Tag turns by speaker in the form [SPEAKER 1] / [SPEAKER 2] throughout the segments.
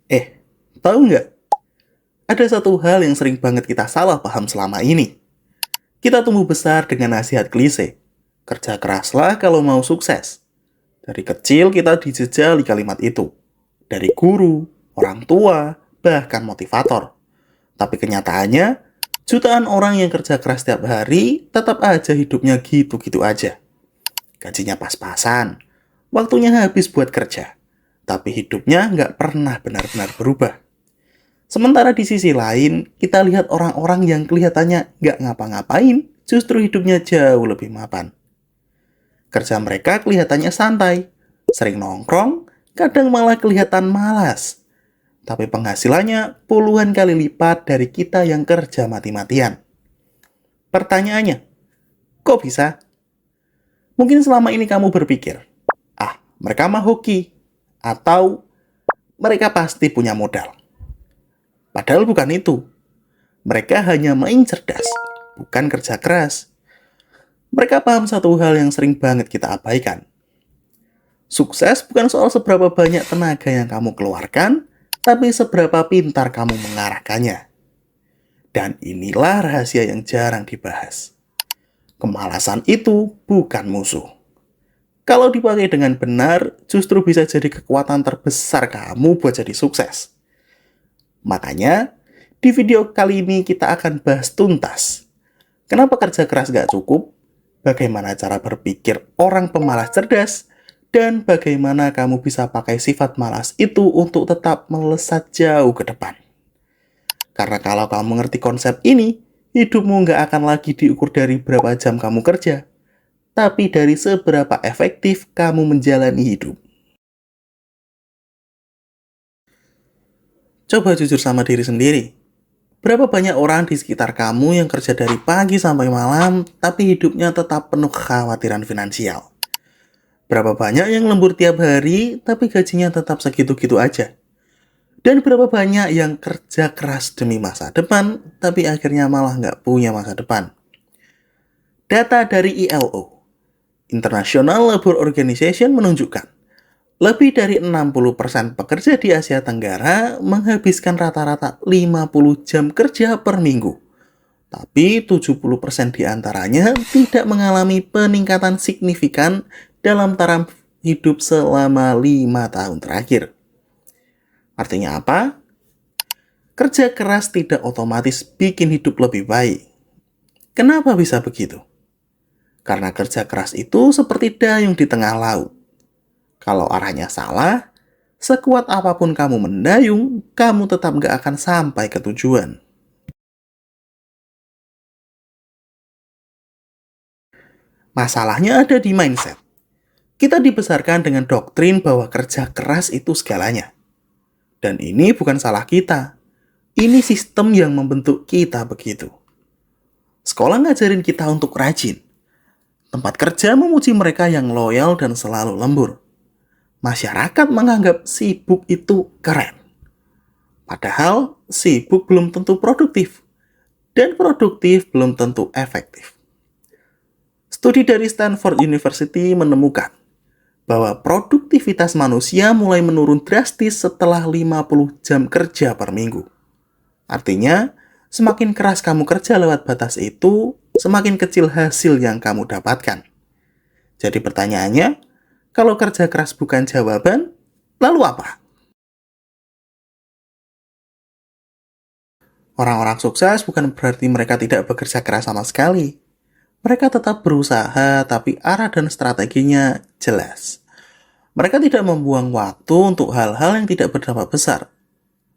[SPEAKER 1] Eh, tahu nggak? Ada satu hal yang sering banget kita salah paham selama ini. Kita tumbuh besar dengan nasihat klise. Kerja keraslah kalau mau sukses. Dari kecil kita dijejali kalimat itu. Dari guru, orang tua, bahkan motivator. Tapi kenyataannya, jutaan orang yang kerja keras setiap hari tetap aja hidupnya gitu-gitu aja. Gajinya pas-pasan, waktunya habis buat kerja. Tapi hidupnya nggak pernah benar-benar berubah. Sementara di sisi lain, kita lihat orang-orang yang kelihatannya nggak ngapa-ngapain, justru hidupnya jauh lebih mapan. Kerja mereka kelihatannya santai, sering nongkrong, kadang malah kelihatan malas. Tapi penghasilannya puluhan kali lipat dari kita yang kerja mati-matian. Pertanyaannya, kok bisa? Mungkin selama ini kamu berpikir, mereka mah hoki, atau mereka pasti punya modal. Padahal bukan itu. Mereka hanya main cerdas, bukan kerja keras. Mereka paham satu hal yang sering banget kita abaikan. Sukses bukan soal seberapa banyak tenaga yang kamu keluarkan, tapi seberapa pintar kamu mengarahkannya. Dan inilah rahasia yang jarang dibahas. Kemalasan itu bukan musuh. Kalau dipakai dengan benar, justru bisa jadi kekuatan terbesar kamu buat jadi sukses. Makanya, di video kali ini kita akan bahas tuntas. Kenapa kerja keras gak cukup? Bagaimana cara berpikir orang pemalas cerdas? Dan bagaimana kamu bisa pakai sifat malas itu untuk tetap melesat jauh ke depan. Karena kalau kamu mengerti konsep ini, hidupmu gak akan lagi diukur dari berapa jam kamu kerja, tapi dari seberapa efektif kamu menjalani hidup. Coba jujur sama diri sendiri. Berapa banyak orang di sekitar kamu yang kerja dari pagi sampai malam, tapi hidupnya tetap penuh kekhawatiran finansial? Berapa banyak yang lembur tiap hari, tapi gajinya tetap segitu-gitu aja? Dan berapa banyak yang kerja keras demi masa depan, tapi akhirnya malah nggak punya masa depan? Data dari ILO, International Labour Organization, menunjukkan lebih dari 60% pekerja di Asia Tenggara menghabiskan rata-rata 50 jam kerja per minggu. Tapi 70% di antaranya tidak mengalami peningkatan signifikan dalam taraf hidup selama 5 tahun terakhir. Artinya apa? Kerja keras tidak otomatis bikin hidup lebih baik. Kenapa bisa begitu? Karena kerja keras itu seperti dayung di tengah laut. Kalau arahnya salah, sekuat apapun kamu mendayung, kamu tetap gak akan sampai ke tujuan. Masalahnya ada di mindset. Kita dibesarkan dengan doktrin bahwa kerja keras itu segalanya. Dan ini bukan salah kita. Ini sistem yang membentuk kita begitu. Sekolah ngajarin kita untuk rajin. Tempat kerja memuji mereka yang loyal dan selalu lembur. Masyarakat menganggap sibuk itu keren. Padahal sibuk belum tentu produktif. Dan produktif belum tentu efektif. Studi dari Stanford University menemukan bahwa produktivitas manusia mulai menurun drastis setelah 50 jam kerja per minggu. Artinya, semakin keras kamu kerja lewat batas itu, semakin kecil hasil yang kamu dapatkan. Jadi pertanyaannya, kalau kerja keras bukan jawaban, lalu apa? Orang-orang sukses bukan berarti mereka tidak bekerja keras sama sekali. Mereka tetap berusaha, tapi arah dan strateginya jelas. Mereka tidak membuang waktu untuk hal-hal yang tidak berdampak besar.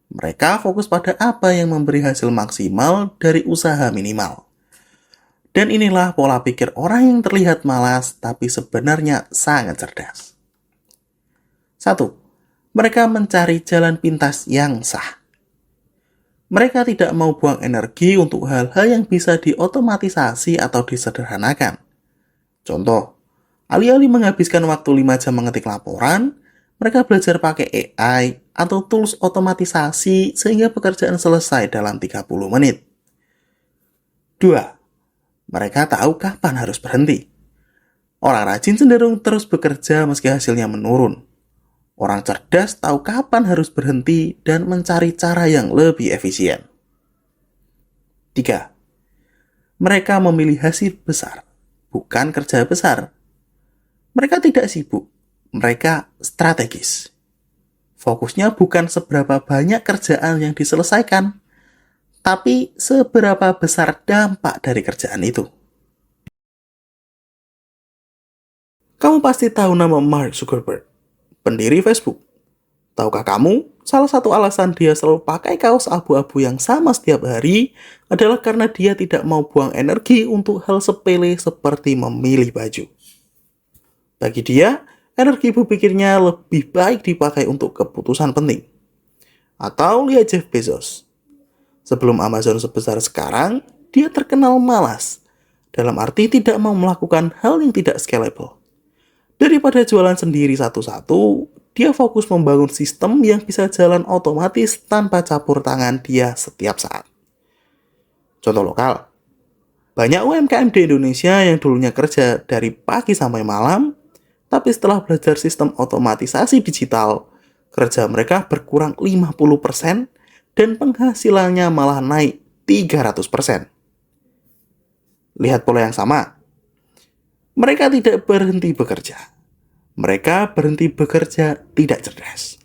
[SPEAKER 1] Mereka fokus pada apa yang memberi hasil maksimal dari usaha minimal. Dan inilah pola pikir orang yang terlihat malas, tapi sebenarnya sangat cerdas. 1. Mereka mencari jalan pintas yang sah. Mereka tidak mau buang energi untuk hal-hal yang bisa diotomatisasi atau disederhanakan. Contoh, alih-alih menghabiskan waktu 5 jam mengetik laporan, mereka belajar pakai AI atau tools otomatisasi sehingga pekerjaan selesai dalam 30 menit. 2. Mereka tahu kapan harus berhenti. Orang rajin cenderung terus bekerja meski hasilnya menurun. Orang cerdas tahu kapan harus berhenti dan mencari cara yang lebih efisien. 3. Mereka memilih hasil besar, bukan kerja besar. Mereka tidak sibuk, mereka strategis. Fokusnya bukan seberapa banyak kerjaan yang diselesaikan, tapi seberapa besar dampak dari kerjaan itu. Kamu pasti tahu nama Mark Zuckerberg, pendiri Facebook. Tahukah kamu, salah satu alasan dia selalu pakai kaos abu-abu yang sama setiap hari adalah karena dia tidak mau buang energi untuk hal sepele seperti memilih baju. Bagi dia, energi berpikirnya lebih baik dipakai untuk keputusan penting. Atau lihat Jeff Bezos. Sebelum Amazon sebesar sekarang, dia terkenal malas. Dalam arti tidak mau melakukan hal yang tidak scalable. Daripada jualan sendiri satu-satu, dia fokus membangun sistem yang bisa jalan otomatis tanpa campur tangan dia setiap saat. Contoh lokal, banyak UMKM di Indonesia yang dulunya kerja dari pagi sampai malam, tapi setelah belajar sistem otomatisasi digital, kerja mereka berkurang 50% dan penghasilannya malah naik 300%. Lihat pola yang sama. Mereka tidak berhenti bekerja. Mereka berhenti bekerja tidak cerdas.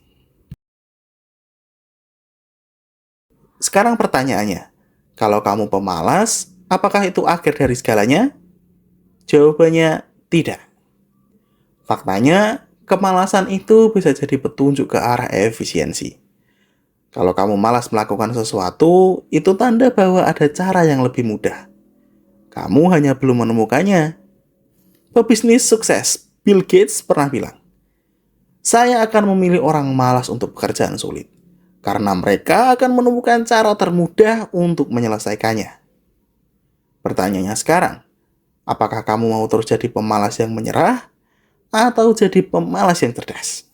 [SPEAKER 1] Sekarang pertanyaannya, kalau kamu pemalas, apakah itu akhir dari segalanya? Jawabannya tidak. Faktanya, kemalasan itu bisa jadi petunjuk ke arah efisiensi. Kalau kamu malas melakukan sesuatu, itu tanda bahwa ada cara yang lebih mudah. Kamu hanya belum menemukannya. Pebisnis sukses Bill Gates pernah bilang, "Saya akan memilih orang malas untuk pekerjaan sulit, karena mereka akan menemukan cara termudah untuk menyelesaikannya." Pertanyaannya sekarang, apakah kamu mau terus jadi pemalas yang menyerah, atau jadi pemalas yang cerdas?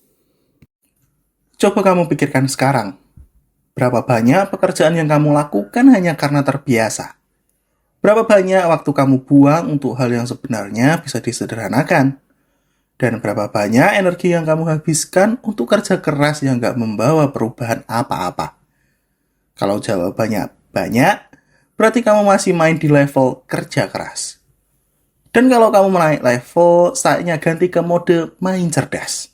[SPEAKER 1] Coba kamu pikirkan sekarang, berapa banyak pekerjaan yang kamu lakukan hanya karena terbiasa? Berapa banyak waktu kamu buang untuk hal yang sebenarnya bisa disederhanakan? Dan berapa banyak energi yang kamu habiskan untuk kerja keras yang gak membawa perubahan apa-apa? Kalau jawabannya banyak, berarti kamu masih main di level kerja keras. Dan kalau kamu naik level, saatnya ganti ke mode main cerdas.